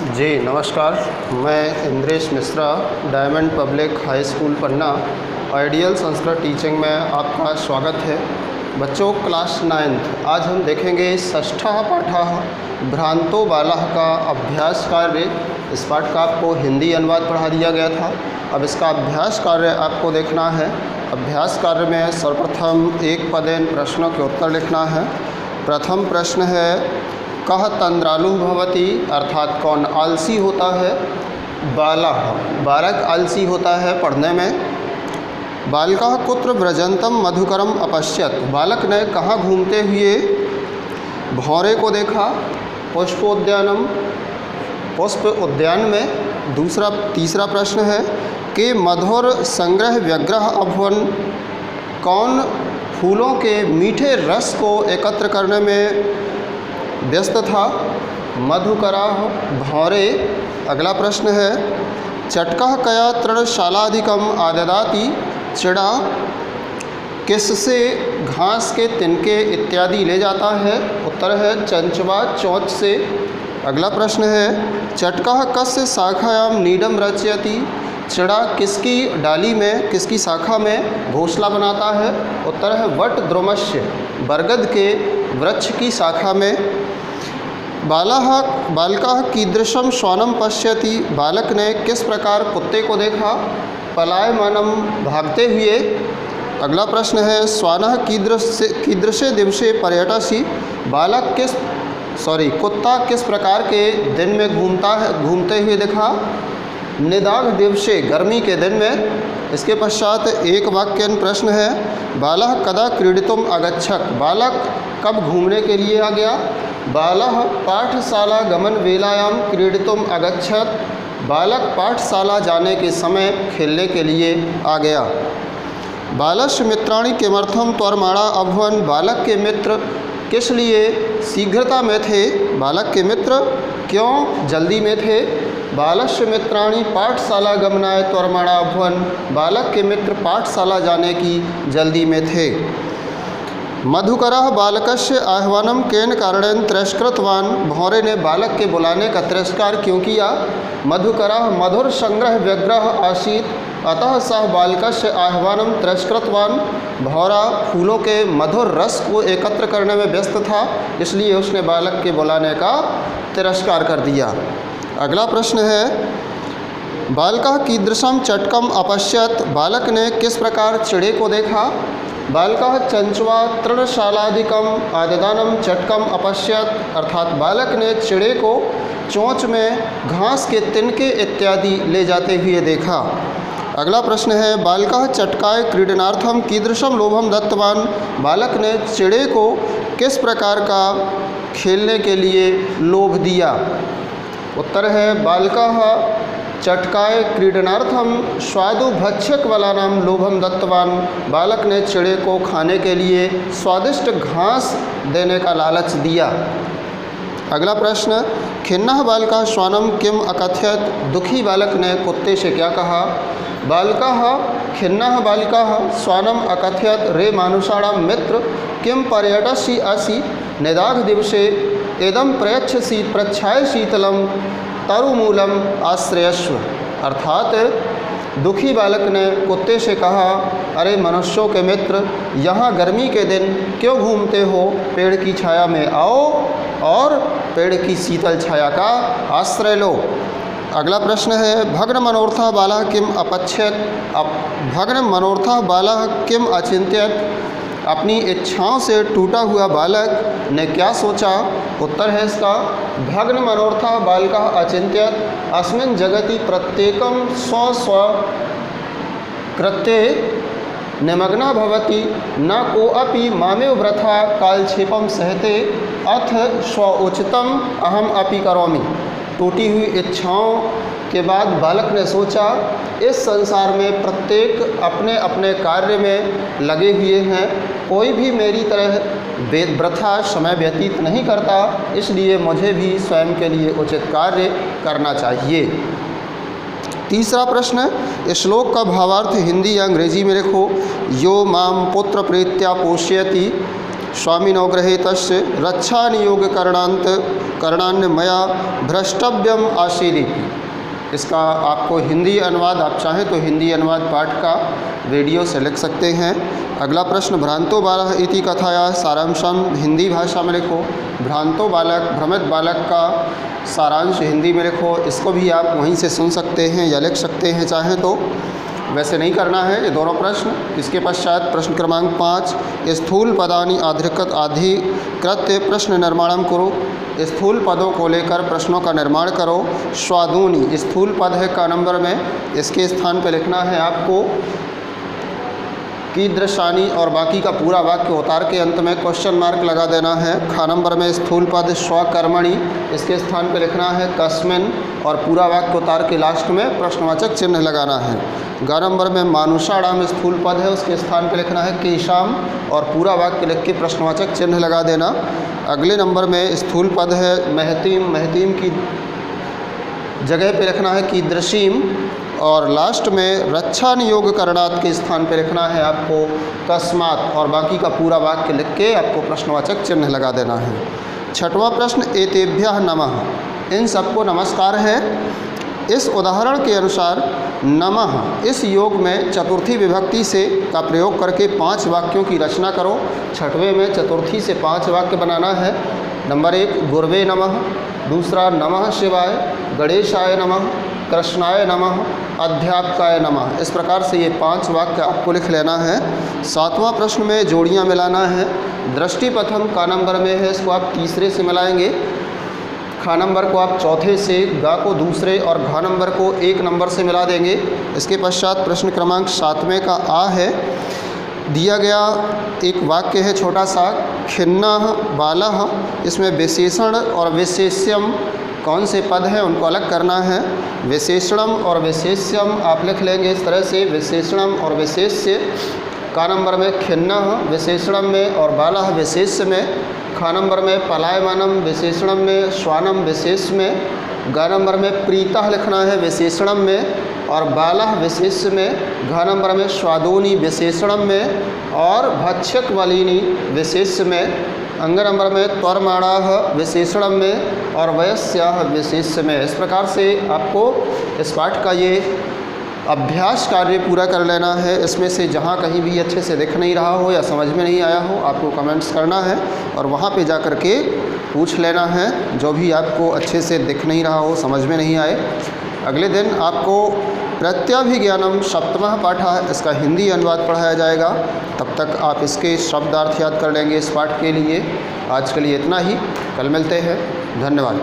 जी नमस्कार, मैं Indresh Mishra, diamond public high school Panna ideal Sanskrit teaching में आपका स्वागत है। बच्चों, क्लास 9th आज हम देखेंगे षष्ठः पाठः भ्रांतो बालः का अभ्यास कार्य। इस पाठ का आपको हिंदी अनुवाद पढ़ा दिया गया था। अब इसका अभ्यास कार्य आपको देखना है। अभ्यास कार्य में सर्वप्रथम एक पदेन प्रश्नों के उत्तर लिखना है। प्रथम प्रश्न है, कः तंद्रालु भवति, अर्थात कौन आलसी होता है। बालक आलसी होता है पढ़ने में। बालकः कुत्र व्रजन्तम मधुकरम अपश्यत, बालक ने कहाँ घूमते हुए भौरे को देखा। पुष्प उद्यान में। तीसरा प्रश्न है कि मधुर संग्रह व्यग्रह अभवन, कौन फूलों के मीठे रस को एकत्र करने में व्यस्त था। मधुकराः भौरे। अगला प्रश्न है, चटकः कया तृणशालाधिकम आददाति, चिड़ा किससे घास के तिनके इत्यादि ले जाता है। उत्तर है चंचवा चोंच से। अगला प्रश्न है, चटकः कस्य शाखायां नीडम रचयति, चिड़ा किसकी डाली में, किसकी शाखा में घोंसला बनाता है। उत्तर है वट द्रुमस्य, बरगद के वृक्ष की शाखा में। बालकः कीदृशं श्वानं पश्यति, बालक ने किस प्रकार कुत्ते को देखा। पलायमानं भागते हुए। अगला प्रश्न है, श्वानः कीदृशे दिवसे पर्यटसि, कुत्ता किस प्रकार के दिन में घूमते हुए देखा। निदाघ दिवसे, गर्मी के दिन में। इसके पश्चात एक वाक्यन प्रश्न है, बालः कदा क्रीडितुम अगच्छत्, बालक कब घूमने के लिए आ गया। बालः पाठशाला गमन वेलायां क्रीडितुम अगच्छत्, बालक पाठशाला जाने के समय खेलने के लिए आ गया। बालस्य मित्राणि किमर्थम त्वरमाणा अभवन्, बालक के मित्र किस लिए शीघ्रता में थे। बालक के मित्र क्यों जल्दी में थे। बालस्य मित्राणि पाठशाला गमनाय त्वरमाणा अभवन्, बालक के मित्र पाठशाला जाने की जल्दी में थे। मधुकरः बालकस्य आह्वानं केन कारणेन तिरस्कृतवान्, भौरे ने बालक के बुलाने का तिरस्कार क्यों किया। मधुकरः मधुर संग्रह व्यग्रह आसीत्, अतः सः बालकस्य आह्वानं तिरस्कृतवान्, भौरा फूलों के मधुर रस को एकत्र करने में व्यस्त था, इसलिए उसने बालक के बुलाने का तिरस्कार कर दिया। अगला प्रश्न है, बालकः कीदृशं चटकम अपश्यत्, बालक ने किस प्रकार चिड़े को देखा। बालकः चंचवा तृणशालाधिकम आददानम चटकम अपश्यत, अर्थात बालक ने चिड़े को चोंच में घास के तिनके इत्यादि ले जाते हुए देखा। अगला प्रश्न है, बालकः चटकाय क्रीडनार्थम कीदृशम लोभम दत्तवान, बालक ने चिड़े को किस प्रकार का खेलने के लिए लोभ दिया। उत्तर है बालकः चटकाय क्रीडनार्थम स्वादुभक्षक वलानाम लोभम दत्तवान, बालक ने चिड़े को खाने के लिए स्वादिष्ट घास देने का लालच दिया। अगला प्रश्न, खिन्नः बालकः श्वानं किम अकथयत्, दुखी बालक ने कुत्ते से क्या कहा। बालकः खिन्नः बालकः श्वानम अकथयत्, रे मानुषाणां मित्र किम पर्यटसि असि, निदाघ दिवसे इदं प्रच्छाय शीतलम तरुमूलम आश्रयस्व, अर्थात दुखी बालक ने कुत्ते से कहा, अरे मनुष्यों के मित्र, यहाँ गर्मी के दिन क्यों घूमते हो, पेड़ की छाया में आओ और पेड़ की शीतल छाया का आश्रय लो। अगला प्रश्न है, भग्न मनोर्थः बालः किम अपच्छयत्, भग्न मनोर्थः बालः किम अचिंत्यत, अपनी इच्छाओं से टूटा हुआ बालक ने क्या सोचा। उत्तर है इसका, भग्न मनोर्थः बालकः अचिंत्यत, अस्मिन् जगति प्रत्येकं स्व कृत्ये निमग्नः भवति, न कोऽपि मामेव वृथा कालक्षेपं सहते, अथ स्वोचितम् अहम अपि करोमि। टूटी हुई इच्छाओं के बाद बालक ने सोचा, इस संसार में प्रत्येक अपने अपने कार्य में लगे हुए हैं, कोई भी मेरी तरह वृथा समय व्यतीत नहीं करता, इसलिए मुझे भी स्वयं के लिए उचित कार्य करना चाहिए। तीसरा प्रश्न, श्लोक का भावार्थ हिंदी या अंग्रेजी में लिखो। यो माम पुत्र प्रीत्या पोष्यति, स्वामिनो गृहीतस्य रक्षा नियोग करणान्य मया भ्रष्टव्यम आशीरिति। इसका आपको हिंदी अनुवाद, आप चाहें तो हिंदी अनुवाद पाठ का वीडियो से लिख सकते हैं। अगला प्रश्न, भ्रांतो बालः इति कथाया सारांशम हिंदी भाषा में लिखो। भ्रांतो बालक, भ्रमित बालक का सारांश हिंदी में लिखो। इसको भी आप वहीं से सुन सकते हैं या लिख सकते हैं चाहें तो, वैसे नहीं करना है ये दोनों प्रश्न। इसके पश्चात प्रश्न क्रमांक 5, स्थूल पदानि अधिकृत्य प्रश्न निर्माणम करो। स्थूल पदों को लेकर प्रश्नों का निर्माण करो। स्वादूनि स्थूल पद है का नंबर में, इसके स्थान पर लिखना है आपको कीदृशानि और बाकी का पूरा वाक्य उतार के अंत में क्वेश्चन मार्क लगा देना है। खा नंबर में स्थूल पद स्वकर्मणि, इसके स्थान पर लिखना है कस्मिन् और पूरा वाक्य उतार के लास्ट में प्रश्नवाचक चिन्ह लगाना है। ग नंबर में मानुषाणाम स्थूल पद है, उसके स्थान पर लिखना है केशाम और पूरा वाक्य लिख के प्रश्नवाचक चिन्ह लगा देना। अगले नंबर में स्थूल पद है महतीम, महतीम की जगह पे लिखना है कीदृशीम और लास्ट में रक्षा नियोग करणात् के स्थान पे लिखना है आपको तस्मात् और बाकी का पूरा वाक्य लिख के आपको प्रश्नवाचक चिन्ह लगा देना है। छठवां प्रश्न, एतेभ्यः नमः, इन सबको नमस्कार है। इस उदाहरण के अनुसार नमः इस योग में चतुर्थी विभक्ति से का प्रयोग करके 5 वाक्यों की रचना करो। छठवें में चतुर्थी से 5 वाक्य बनाना है। नंबर 1 गुरवे नमः, दूसरा नमः शिवाय, गणेशाय नमः, कृष्णाय नमः, अध्यापकाय नमः। इस प्रकार से ये 5 वाक्य आपको लिख लेना है। 7वां प्रश्न में जोड़ियाँ मिलाना है। दृष्टिपथम का नंबर में है, इसको आप तीसरे से मिलाएंगे। खा नंबर को आप चौथे से, गा को दूसरे और घा नंबर को 1 नंबर से मिला देंगे। इसके पश्चात प्रश्न क्रमांक 7वें का आ है। दिया गया एक वाक्य है छोटा सा, खिन्नः बालः, इसमें विशेषण और विशेष्यम कौन से पद हैं उनको अलग करना है। विशेषणम और विशेष्यम आप लिख लेंगे इस तरह से, विशेषणम और विशेष्य। का नंबर में खिन्नः विशेषणम में और बालः विशेष्य में। खा नंबर में पलायमानम विशेषणम में, श्वानम विशेष में। गा नंबर में प्रीतः लिखना है विशेषणम में और बालः विशेष्य में। घा नंबर में स्वादूनि विशेषणम में और भक्षक वालिनी विशेष्य में। अंग नंबर में त्वरमाणाः विशेषणम में और वयस्याः विशेष्य में। इस प्रकार से आपको इस पाठ का ये अभ्यास कार्य पूरा कर लेना है। इसमें से जहाँ कहीं भी अच्छे से दिख नहीं रहा हो या समझ में नहीं आया हो, आपको कमेंट्स करना है और वहाँ पे जा कर के पूछ लेना है जो भी आपको अच्छे से दिख नहीं रहा हो, समझ में नहीं आए। अगले दिन आपको प्रत्यभिज्ञानम 7वां पाठ है, इसका हिंदी अनुवाद पढ़ाया जाएगा। तब तक आप इसके शब्दार्थ याद कर लेंगे इस पाठ के लिए। आज के लिए इतना ही, कल मिलते हैं। धन्यवाद।